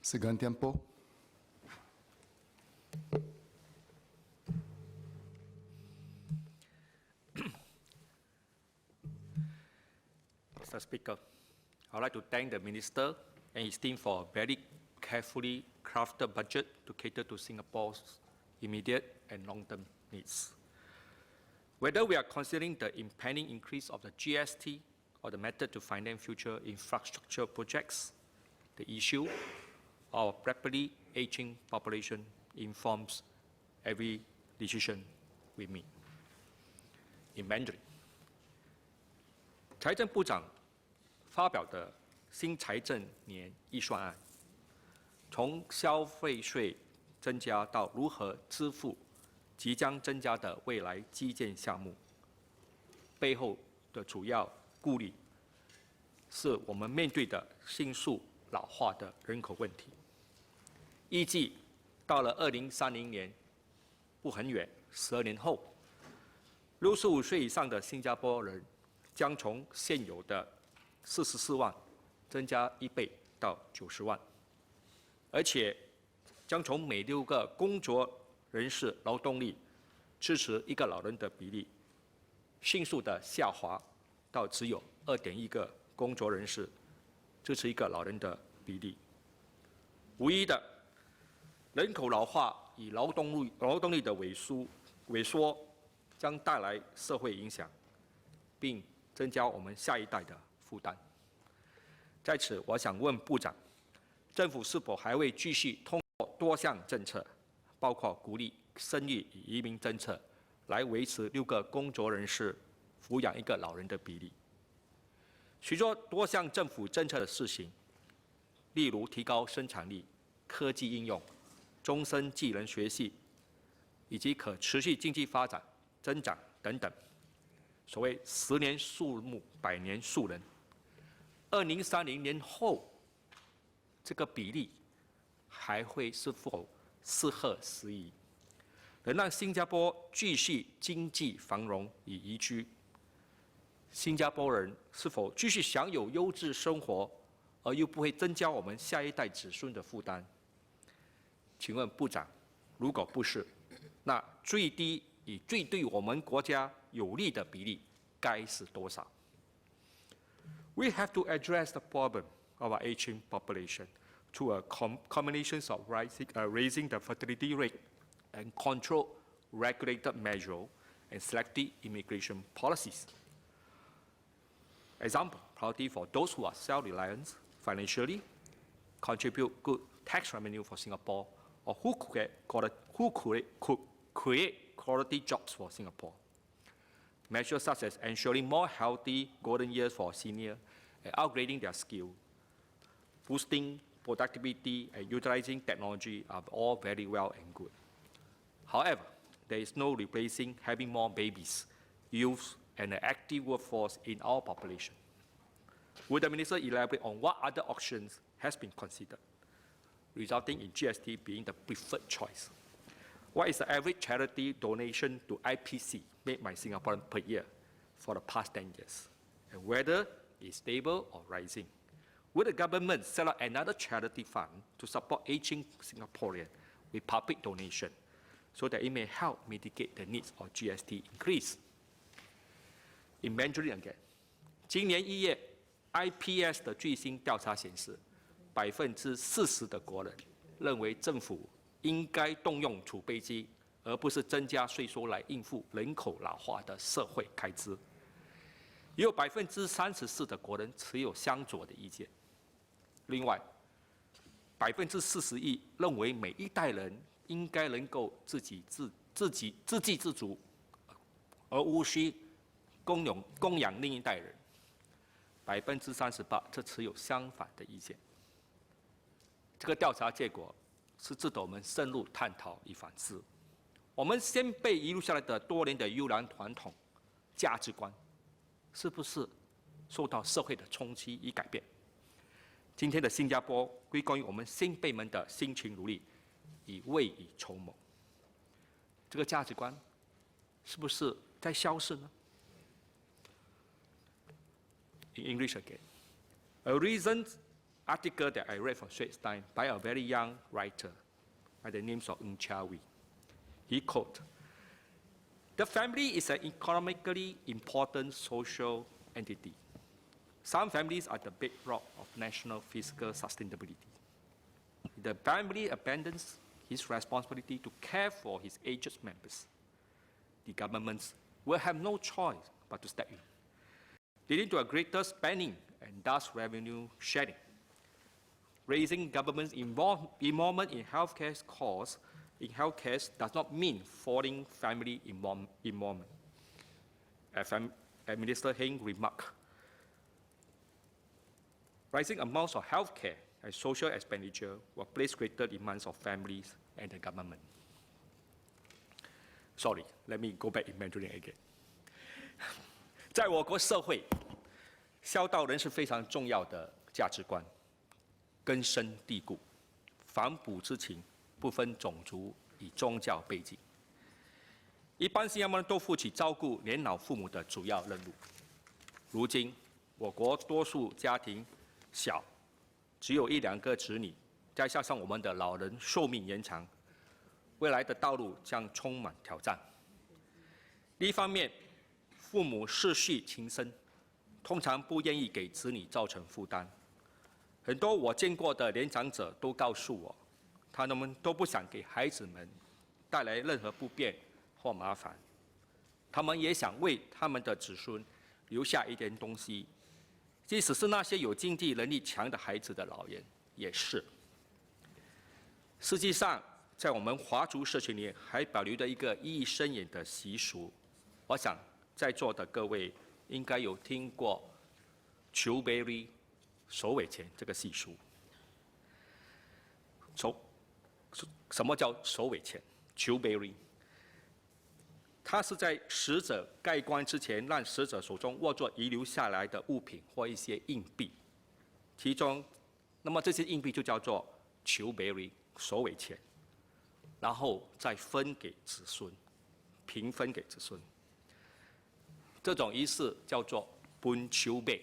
Mr. Gan Thiam Poh. Mr. Speaker, I would like to thank the Minister and his team for a very carefully crafted budget to cater to Singapore's immediate and long-term needs. Whether we are considering the impending increase of the GST or the method to finance future infrastructure projects, the issue of our rapidly aging population informs every decision we make. In Mandarin, 财政部长发表的新财政年预算案，从消费税增加到如何支付即将增加的未来基建项目，背后的主要顾虑是我们面对的迅速老化的人口问题。预计到了2030年，不很远，12年后，65岁以上的新加坡人将从现有的44万增加1倍到90万，而且将从每6个工作人士劳动力支持1个老人的比例，迅速的下滑到只有2.1个工作人士支持1个老人的比例。无疑的，人口老化与劳动力的萎缩将带来社会影响，并增加我们下一代的负担。在此，我想问部长，政府是否还会继续通过多项政策，包括鼓励生育与移民政策，来维持6个工作人士抚养1个老人的比例？许多多项政府政策的试行，例如提高生产力、科技应用、终身技能学习，以及可持续经济发展增长等等。所谓10年树木，100年树人。2030年后，这个比例还会是否适合时宜，能让新加坡继续经济繁荣与宜居？新加坡人是否继续享有优质生活，而又不会增加我们下一代子孙的负担？请问部长，如果不是，那最低与最对我们国家有利的比例该是多少？ We have to address the problem of our aging population through a combination of raising the fertility rate and control regulated measures and selective immigration policies. Example, priority for those who are self-reliant financially, contribute good tax revenue for Singapore, or who could create quality jobs for Singapore. Measures such as ensuring more healthy golden years for seniors and upgrading their skills, boosting productivity and utilizing technology are all very well and good. However, there is no replacing having more babies, youth, and an active workforce in our population. Would the Minister elaborate on what other options has been considered, resulting in GST being the preferred choice? What is the average charity donation to IPC made by Singaporeans per year for the past 10 years? And whether it's stable or rising? Would the government set up another charity fund to support aging Singaporeans with public donation so that it may help mitigate the needs of GST increase? In Mandarin again, 今年1月 IPS 的最新调查显示，40%的国人认为政府应该动用储备金，而不是增加税收来应付人口老化的社会开支。也有34%的国人持有相左的意见。另外，41%认为每一代人应该能够自给自足，而无需供养另一代人。38%则持有相反的意见。这个调查结果是值得我们深入探讨与反思。我们先辈遗留下来的多年的优良传统价值观，是不是受到社会的冲击与改变？今天的新加坡归功于我们先辈们的辛勤努力与未雨绸缪。这个价值观是不是在消逝呢？ In English again, a reason article that I read from Straits Times by a very young writer by the name of Ng Chia Wee. He quote, "The family is an economically important social entity. Some families are the bedrock of national fiscal sustainability. If the family abandons his responsibility to care for his aged members, the governments will have no choice but to step in, leading to a greater spending and thus revenue sharing. Raising government's involvement in healthcare costs does not mean falling family involvement." As Minister Heng remarked, rising amounts of healthcare and social expenditure will place greater demands on families and the government. Sorry, let me go back in Mandarin again. 在我国社会，孝道仍是非常重要的价值观，根深蒂固，反哺之情不分种族与宗教背景。一般新加坡人都负起照顾年老父母的主要任务。如今，我国多数家庭小，只有1、2个子女，再加上我们的老人寿命延长，未来的道路将充满挑战。另一方面，父母世序情深，通常不愿意给子女造成负担。很多我见过的年长者都告诉我，他们都不想给孩子们带来任何不便或麻烦。他们也想为他们的子孙留下一点东西，即使是那些有经济能力强的孩子的老人也是。实际上，在我们华族社群里还保留着一个意义深远的习俗，我想在座的各位应该有听过求尾礼首尾钱这个习俗。什么叫首尾钱？求尾礼，它是在死者盖棺之前，让死者手中握着遗留下来的物品或一些硬币，其中，那么这些硬币就叫做求尾礼首尾钱，然后再分给子孙，平分给子孙。这种仪式叫做分求尾，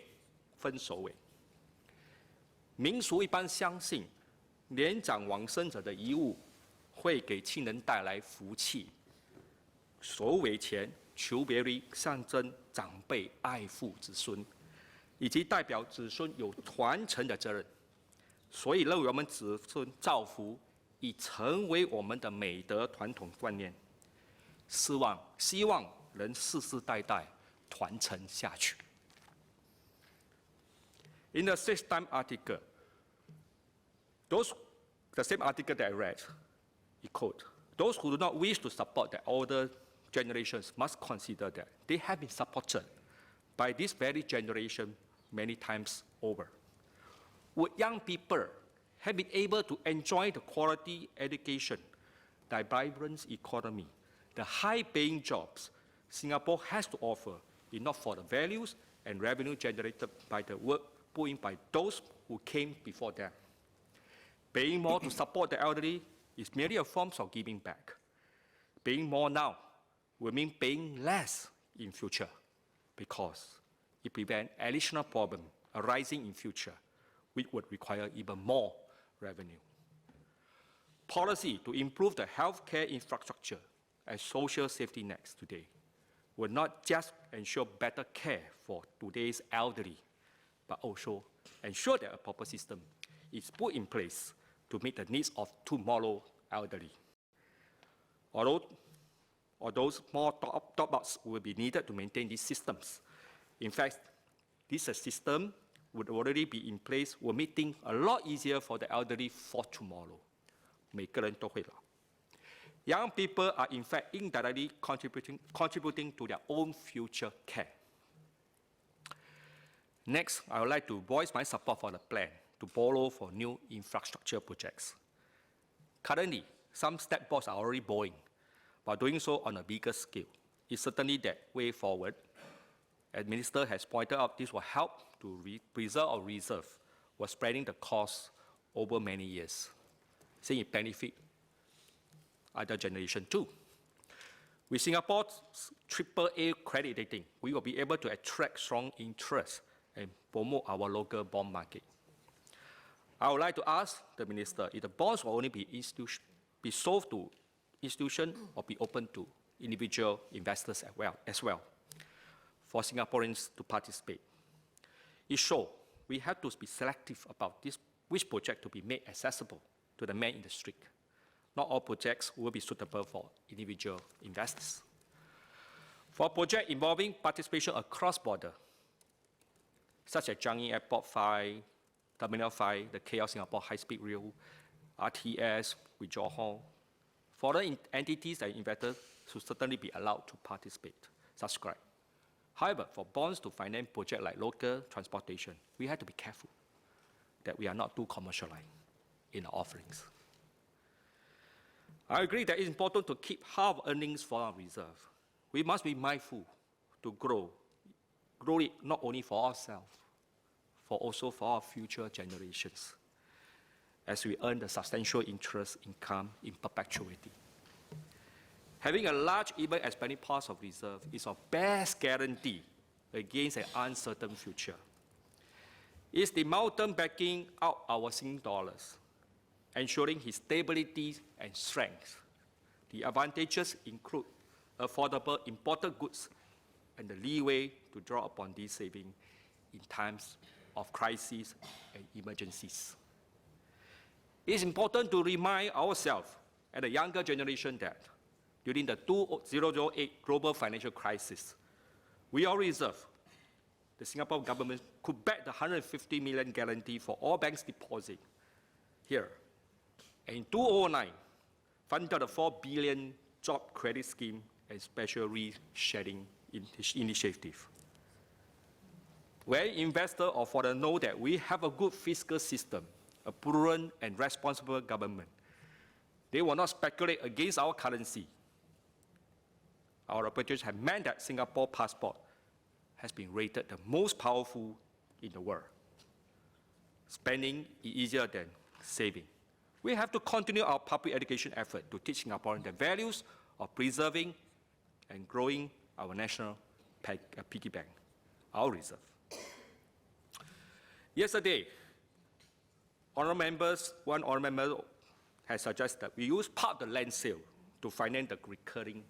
分首尾。民俗一般相信，年长往生者的遗物会给亲人带来福气。首尾钱、求尾礼象征长辈爱护子孙，以及代表子孙有传承的责任，所以认为我们子孙造福已成为我们的美德传统观念，希望能世世代代传承下去。In the Straits Times article, the same article that I read, he quote, "Those who do not wish to support the older generations must consider that they have been supported by this very generation many times over. Would young people have been able to enjoy the quality education, the vibrant economy, the high-paying jobs Singapore has to offer, if not for the values and revenue generated by the work put in by those who came before them? Paying more to support the elderly is merely a form of giving back. Paying more now will mean paying less in future, because it prevents additional problems arising in future, which would require even more revenue. Policy to improve the healthcare infrastructure and social safety nets today will not just ensure better care for today's elderly, but also ensure that a proper system is put in place to meet the needs of tomorrow's elderly. Although more top-ups will be needed to maintain these systems. In fact, this system would already be in place, will make things a lot easier for the elderly for tomorrow. 每个人都会老。Young people are in fact indirectly contributing to their own future care. Next, I would like to voice my support for the plan to borrow for new infrastructure projects. Currently, some state boards are already borrowing, but doing so on a bigger scale is certainly the way forward. As Minister has pointed out, this will help to preserve or reserve while spreading the cost over many years, seeing it benefit other generation too. With Singapore's AAA credit rating, we will be able to attract strong interest and promote our local bond market. I would like to ask the Minister if the bonds will only be sold to institutions or be open to individual investors as well for Singaporeans to participate. In short, we have to be selective about which project to be made accessible to the man in the street. Not all projects will be suitable for individual investors. For a project involving participation across border, such as Changi Airport 5, Terminal 5, the KL Singapore High-Speed Rail, RTS, with Johor, foreign entities and investors should certainly be allowed to subscribe. However, for bonds to finance projects like local transportation, we have to be careful that we are not too commercialized in our offerings. I agree that it's important to keep half earnings for our reserve. We must be mindful to grow it not only for ourselves, but also for our future generations, as we earn the substantial interest income in perpetuity. Having a large, even expanding part of reserve is our best guarantee against an uncertain future. It's the mountain backing out our Sing dollars, ensuring its stability and strength. The advantages include affordable imported goods and the leeway to draw upon these savings in times of crises and emergencies. It's important to remind ourselves and the younger generation that during the 2008 global financial crisis, our reserve, the Singapore government could back the 150 million guarantee for all banks' deposit here. And in 2009, funded the 4 billion job credit scheme and special risk-sharing initiative, where investors or foreigners know that we have a good fiscal system, a prudent and responsible government. They will not speculate against our currency. Our reputation has meant that Singapore passport has been rated the most powerful in the world. Spending is easier than saving. We have to continue our public education effort to teach Singaporeans the values of preserving and growing our national piggy bank, our reserve. Yesterday, one honourable member has suggested that we use part of the land sale to finance the recurring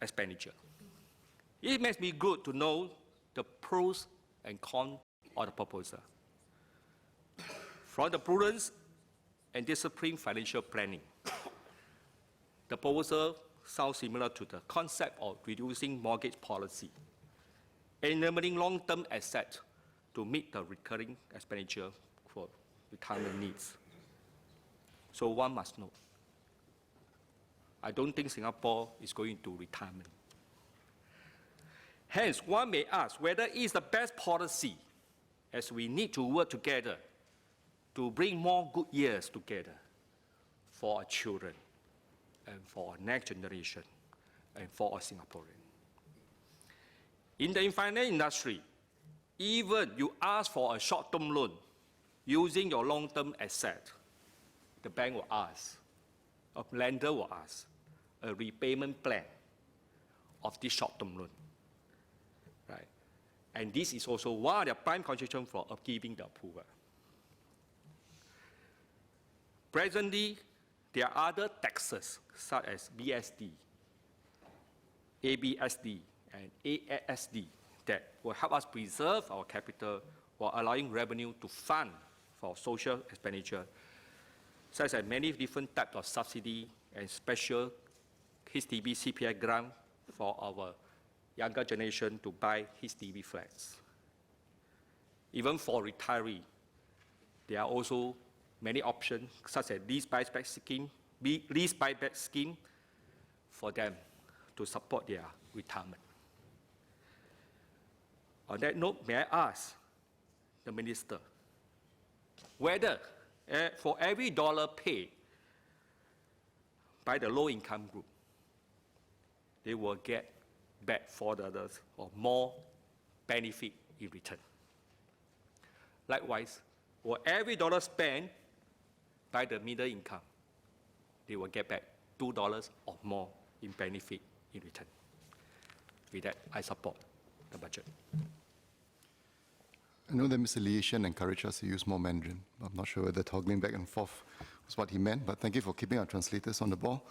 expenditure. It makes me good to know the pros and cons of the proposal. From the prudence and disciplined financial planning, the proposal sounds similar to the concept of reducing mortgage policy, enabling long-term assets to meet the recurring expenditure for retirement needs. So one must know, I don't think Singapore is going to retirement. Hence, one may ask whether it is the best policy, as we need to work together to bring more good years together for our children and for our next generation and for our Singaporeans. In the finance industry, even you ask for a short-term loan using your long-term asset, the bank will ask, a lender will ask, a repayment plan of this short-term loan. Right? And this is also one of the prime conditions for giving the approval. Presently, there are other taxes such as BSD, ABSD, and ASD that will help us preserve our capital while allowing revenue to fund for social expenditure, such as many different types of subsidy and special HDB CPI grant for our younger generation to buy HDB flats. Even for retirees, there are also many options, such as lease buyback scheme for them to support their retirement. On that note, may I ask the Minister whether for every dollar paid by the low-income group, they will get back $4 or more benefit in return. Likewise, for every dollar spent by the middle income, they will get back $2 or more in benefit in return. With that, I support the budget. I know that Mr. Lee Shen encouraged us to use more Mandarin. I'm not sure whether toggling back and forth was what he meant, but thank you for keeping our translators on the ball.